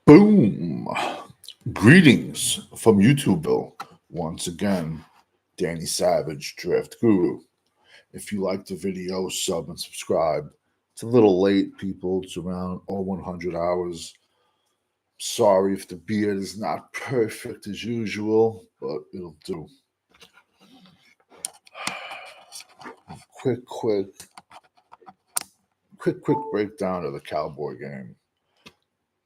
Boom! Greetings from YouTubeville. Once again, Danny Savage, Draft Guru. If you like the video, sub and subscribe. It's a little late, people. It's around 100 hours. Sorry if the beard is not perfect as usual, but it'll do. Quick, quick breakdown of the Cowboy game.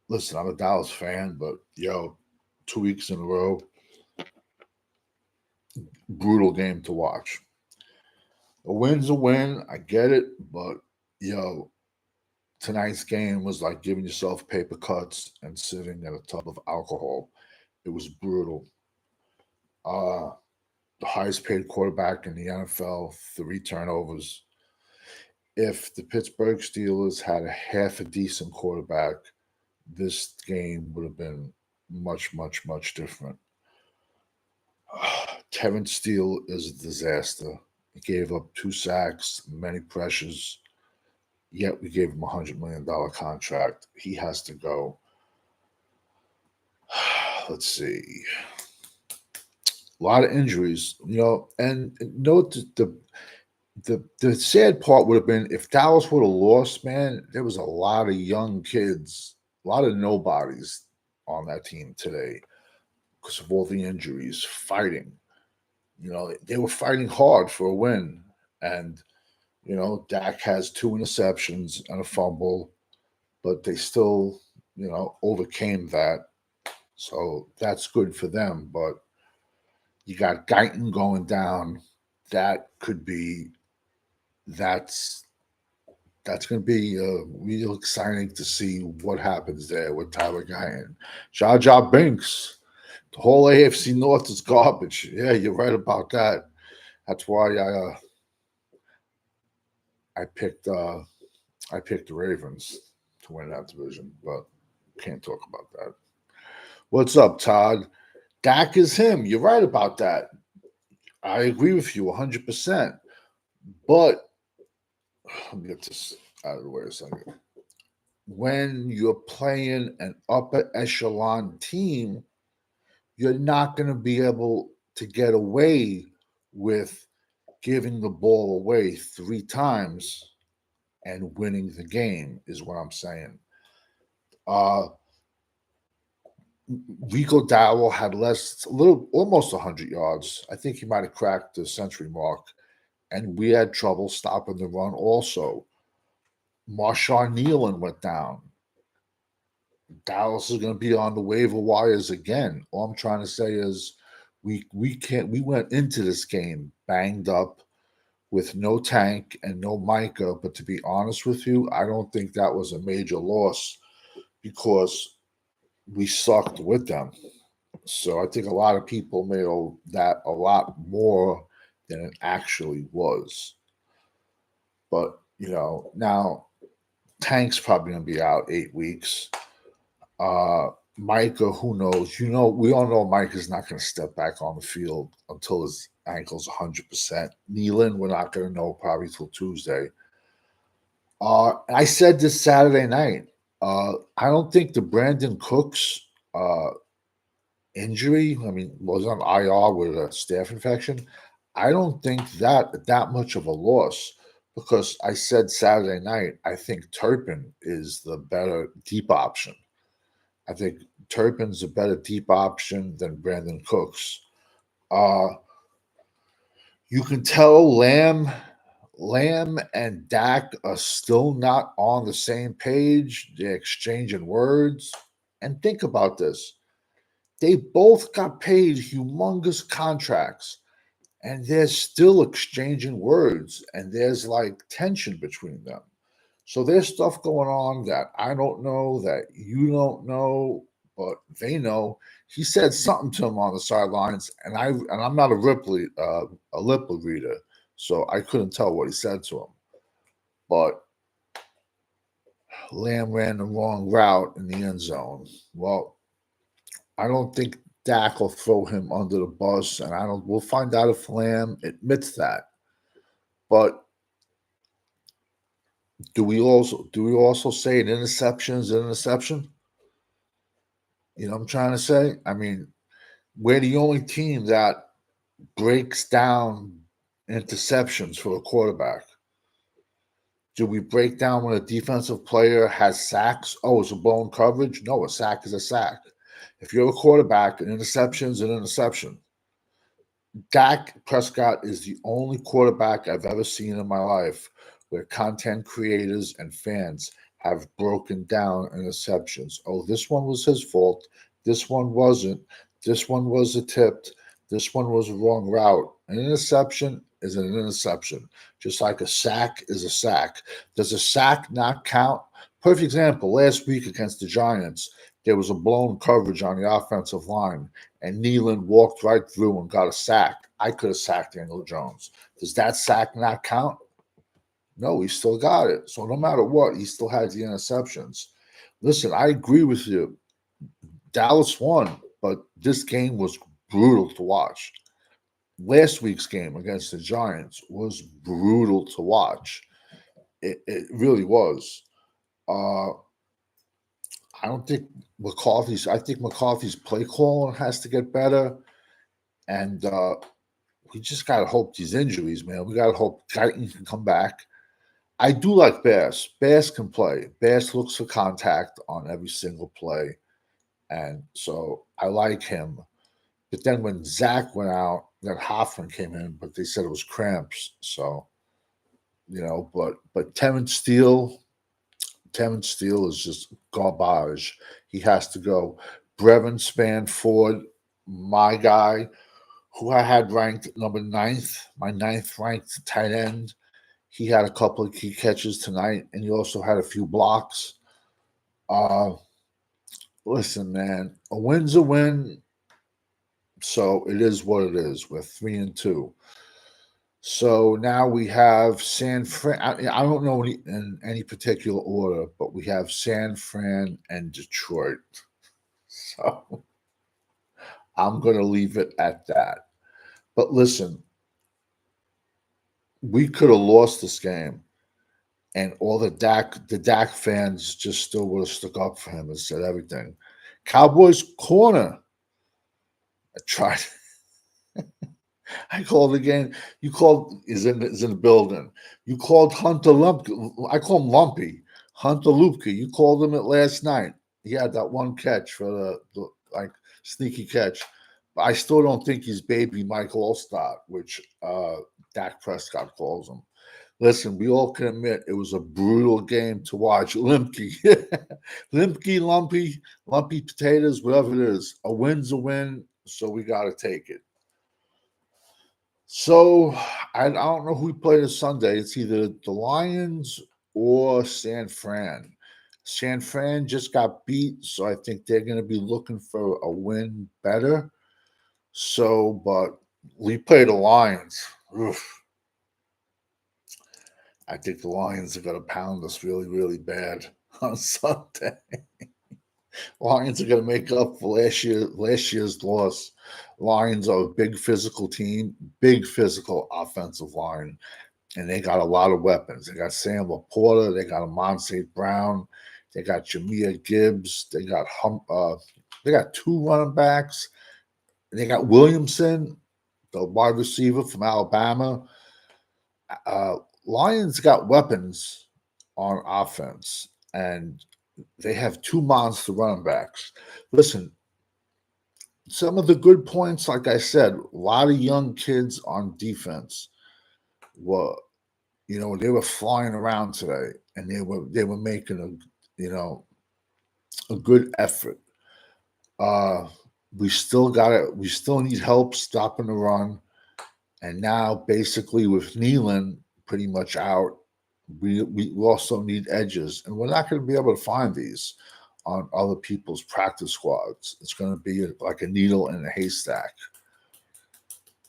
Listen, I'm a Dallas fan, but 2 weeks in a row, brutal game to watch. A win's a win. I get it, but tonight's game was like giving yourself paper cuts and sitting in a tub of alcohol. It was brutal. Uh, the highest paid quarterback in the NFL, 3 turnovers. If the Pittsburgh Steelers had a half a decent quarterback, this game would have been much different. Terrence Steele is a disaster. He gave up 2 sacks, many pressures. Yet we gave him $100 million contract. He has to go. Let's see. A lot of injuries, and note the sad part would have been if Dallas would have lost, man, there was a lot of young kids, a lot of nobodies on that team today because of all the injuries, fighting. They were fighting hard for a win. And Dak has 2 interceptions and a fumble, but they still, overcame that. So that's good for them. But you got Guyton going down. That could be, that's going to be real exciting to see what happens there with Tyler Guyton. Jar Jar Binks. The whole AFC North is garbage. Yeah, you're right about that. That's why I picked the Ravens to win that division, but can't talk about that. What's up, Todd? Dak is him. You're right about that. I agree with you 100%. But let me get this out of the way a second. When you're playing an upper echelon team, you're not going to be able to get away with giving the ball away 3 times and winning the game, is what I'm saying. Rico Dowell had almost 100 yards. I think he might have cracked the century mark. And we had trouble stopping the run also. Marshawn Nealon went down. Dallas is going to be on the waiver wires again. All I'm trying to say is we went into this game banged up with no Tank and no Micah. But to be honest with you, I don't think that was a major loss because we sucked with them. So I think a lot of people made that a lot more than it actually was. But, now Tank's probably going to be out 8 weeks. Micah, who knows? We all know Micah's not going to step back on the field until his ankle's 100%. Nealon, we're not going to know probably till Tuesday. I said this Saturday night. I don't think the Brandon Cooks injury, was on IR with a staph infection. I don't think that much of a loss because I said Saturday night, I think Turpin is the better deep option. I think Turpin's a better deep option than Brandon Cooks. You can tell Lamb and Dak are still not on the same page. They're exchanging words. And think about this. They both got paid humongous contracts, and they're still exchanging words, and there's like tension between them. So there's stuff going on that I don't know, that you don't know, but they know. He said something to him on the sidelines, and I'm not a lip reader, so I couldn't tell what he said to him. But Lamb ran the wrong route in the end zone. Well, I don't think Dak will throw him under the bus, and we'll find out if Lamb admits that. But do we also say an interception is an interception? You know what I'm trying to say? I mean, we're the only team that breaks down interceptions for a quarterback. Do we break down when a defensive player has sacks? Oh, it's a blown coverage? No, a sack is a sack. If you're a quarterback, an interception is an interception. Dak Prescott is the only quarterback I've ever seen in my life where content creators and fans have broken down interceptions. Oh, this one was his fault. This one wasn't. This one was a tipped. This one was a wrong route. An interception is an interception, just like a sack is a sack. Does a sack not count? Perfect example last week against the Giants, there was a blown coverage on the offensive line and Nealon walked right through and got a sack. I could have sacked Daniel Jones. Does that sack not count? No, he still got it. So no matter what, he still had the interceptions. Listen, I agree with you. Dallas won, but this game was brutal to watch. Last week's game against the Giants was brutal to watch. It really was. Uh, I don't think I think McCarthy's play calling has to get better. And we just gotta hope these injuries, man. We gotta hope Guyton can come back. I do like Bass. Bass can play. Bass looks for contact on every single play, and so I like him. But then when Zach went out, then Hoffman came in, but they said it was cramps. So but Terrence Steele is just garbage. He has to go. Brevin Spanford, my guy, who I had ranked number ninth, my ninth ranked tight end. He had a couple of key catches tonight, and he also had a few blocks. Uh, Listen, man, a win's a win, so it is what it is. We're 3-2. So now we have San Fran. I don't know in any particular order, but we have San Fran and Detroit. So I'm going to leave it at that. But listen, we could have lost this game, and all the Dak fans just still would have stuck up for him and said everything. Cowboys corner. I tried. I called again. You called is in the building. You called Hunter Lumpke. I call him Lumpy. Hunter Lumpke. You called him it last night. He had that one catch for the like sneaky catch. But I still don't think he's baby Michael Olstad, which Dak Prescott calls him. Listen, we all can admit it was a brutal game to watch. Limpke, Limpke, lumpy potatoes, whatever it is. A win's a win, so we got to take it. So I don't know who we play this Sunday. It's either the Lions or San Fran. San Fran just got beat, so I think they're going to be looking for a win better. So, but we play the Lions. Oof. I think the Lions are going to pound us really, really bad on Sunday. Lions are going to make up for last year's loss. Lions are a big physical team, big physical offensive line, and they got a lot of weapons. They got Sam Laporta, they got Amon St. Brown, they got Jameer Gibbs, they got two running backs, they got Williamson, the wide receiver from Alabama. Uh, Lions got weapons on offense, and they have two monster running backs. Listen, some of the good points, like I said, a lot of young kids on defense were, they were flying around today, and they were making a good effort. Uh, we still got it. We still need help stopping the run, and now basically with Nealon pretty much out, we also need edges, and we're not going to be able to find these on other people's practice squads. It's going to be like a needle in a haystack.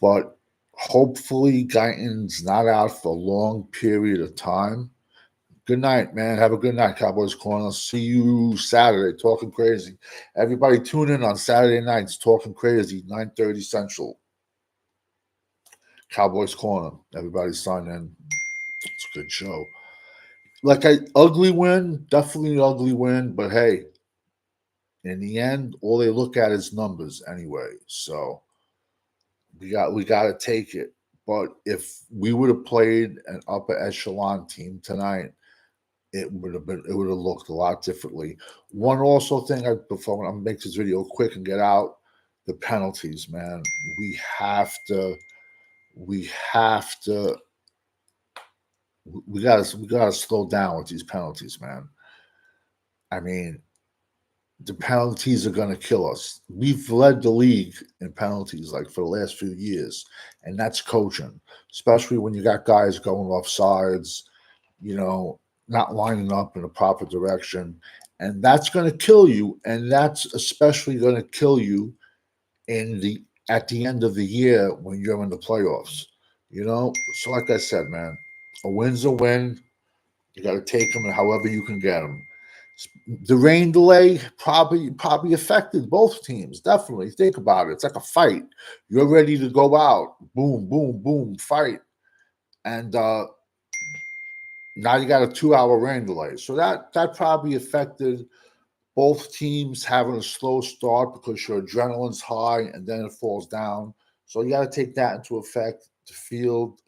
But hopefully, Guyton's not out for a long period of time. Good night, man. Have a good night, Cowboys Corner. See you Saturday, Talking Crazy. Everybody tune in on Saturday nights, Talking Crazy, 9:30 Central. Cowboys Corner. Everybody sign in. It's a good show. Ugly win, definitely an ugly win, but hey, In the end, all they look at is numbers anyway. So we got to take it. But if we would have played an upper echelon team tonight, it would have looked a lot differently. One also thing before I'm gonna make this video quick and get out, the penalties, man. We have to we have to we gotta slow down with these penalties, man. I mean, the penalties are gonna kill us. We've led the league in penalties like for the last few years, and that's coaching, especially when you got guys going off sides, you know, not lining up in the proper direction. And that's going to kill you. And that's especially going to kill you in the at the end of the year when you're in the playoffs. You know, so like I said, man, a win's a win. You got to take them however you can get them. The rain delay probably affected both teams. Definitely think about it. It's like a fight. You're ready to go out. Boom, boom, boom, fight. And now you got a 2 hour rain delay. So that probably affected both teams having a slow start because your adrenaline's high and then it falls down. So you got to take that into effect. The field,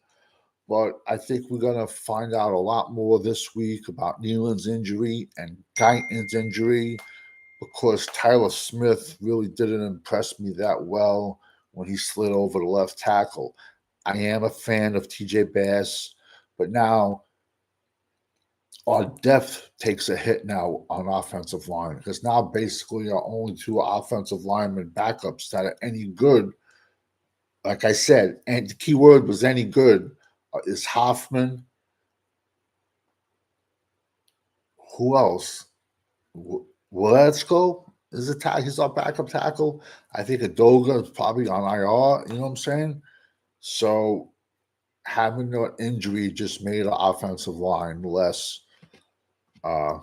but I think we're gonna find out a lot more this week about Nealon's injury and Guyton's injury because Tyler Smith really didn't impress me that well when he slid over the left tackle. I am a fan of TJ Bass, but now our depth takes a hit now on offensive line because now basically our only two offensive linemen backups that are any good, like I said, and the key word was any good, is Hoffman. Who else? Let's is a he's our backup tackle. I think Adoga is probably on IR. You know what I'm saying? So having an injury just made the offensive line less uh,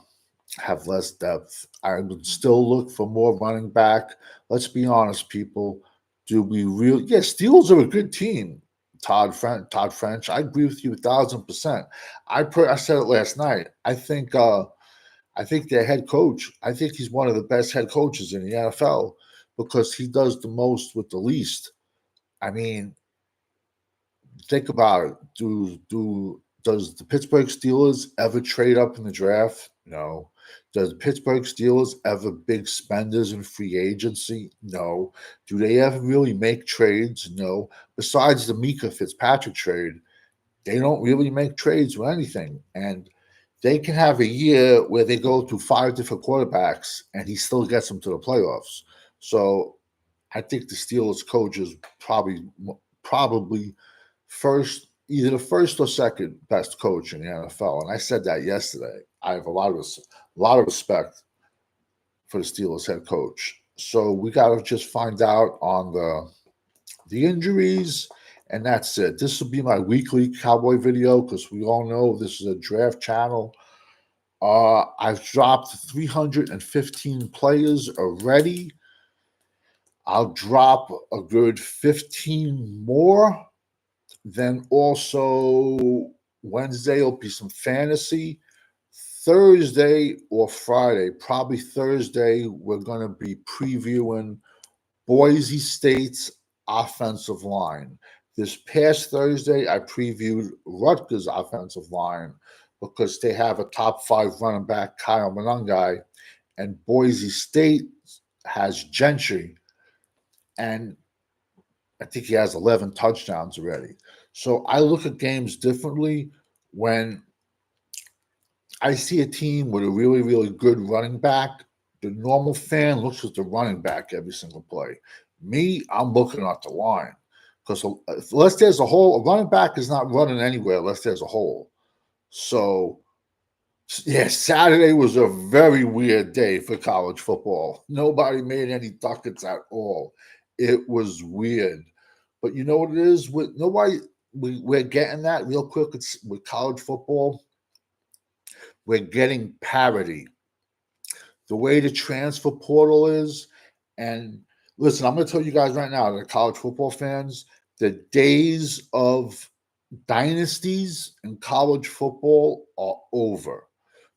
have less depth. I would still look for more running back. Let's be honest, people. Do we really? Yeah, Steelers are a good team. Todd French. I agree with you 1,000%. I said it last night. I think their head coach. I think he's one of the best head coaches in the NFL because he does the most with the least. I mean, think about it. Does the Pittsburgh Steelers ever trade up in the draft? No. Does the Pittsburgh Steelers ever big spenders in free agency? No. Do they ever really make trades? No. Besides the Mika Fitzpatrick trade, they don't really make trades with anything. And they can have a year where they go through five different quarterbacks and he still gets them to the playoffs. So I think the Steelers coach is probably either the first or second best coach in the NFL. And I said that yesterday. I have a lot of respect for the Steelers head coach. So we got to just find out on the injuries, and that's it. This will be my weekly Cowboy video because we all know this is a draft channel. I've dropped 315 players already. I'll drop a good 15 more. Then also Wednesday will be some fantasy. Thursday or Friday, probably Thursday, we're going to be previewing Boise State's offensive line. This past Thursday, I previewed Rutgers' offensive line because they have a top 5 running back, Kyle Monangai, and Boise State has Gentry, and I think he has 11 touchdowns already. So I look at games differently when I see a team with a really, really good running back. The normal fan looks at the running back every single play. Me, I'm looking at the line because unless there's a hole, a running back is not running anywhere unless there's a hole. So, yeah, Saturday was a very weird day for college football. Nobody made any ducats at all. It was weird. But you know what it is? We're getting that real quick with college football. We're getting parity. The way the transfer portal is, and listen, I'm going to tell you guys right now, the college football fans, the days of dynasties in college football are over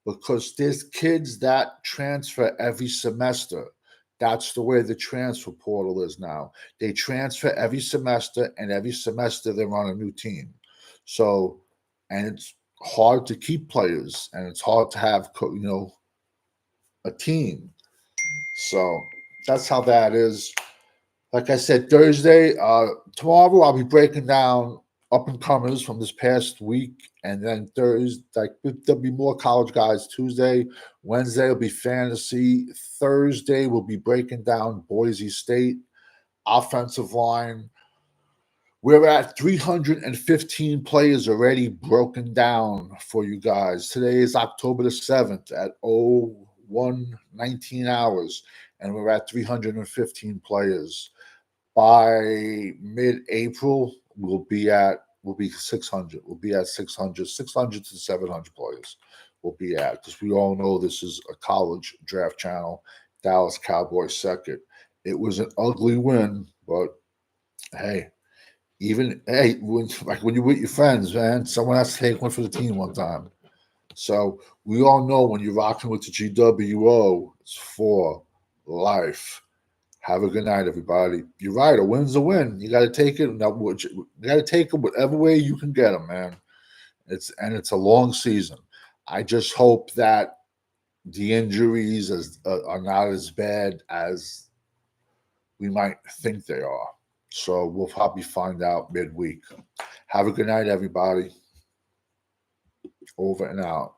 because there's kids that transfer every semester. That's the way the transfer portal is now. They transfer every semester, and every semester they're on a new team. So, and it's hard to keep players, and it's hard to have a team. So that's how that is. Like I said, Thursday, tomorrow I'll be breaking down up and comers from this past week, and then Thursday, like there'll be more college guys. Tuesday, Wednesday will be fantasy. Thursday we'll be breaking down Boise State offensive line. We're at 315 players already broken down for you guys. Today is October the 7th at 01:19, and we're at 315 players. By mid-April, we'll be 600. We'll be at 600, 600 to 700 players. We'll be at, because we all know this is a college draft channel. Dallas Cowboys second. It was an ugly win, but hey, like when you're with your friends, man, someone has to take one for the team one time. So we all know when you're rocking with the GWO, it's for life. Have a good night, everybody. You're right. A win's a win. You got to take it. You got to take it whatever way you can get them, man. It's a long season. I just hope that the injuries are not as bad as we might think they are. So we'll probably find out midweek. Have a good night, everybody. Over and out.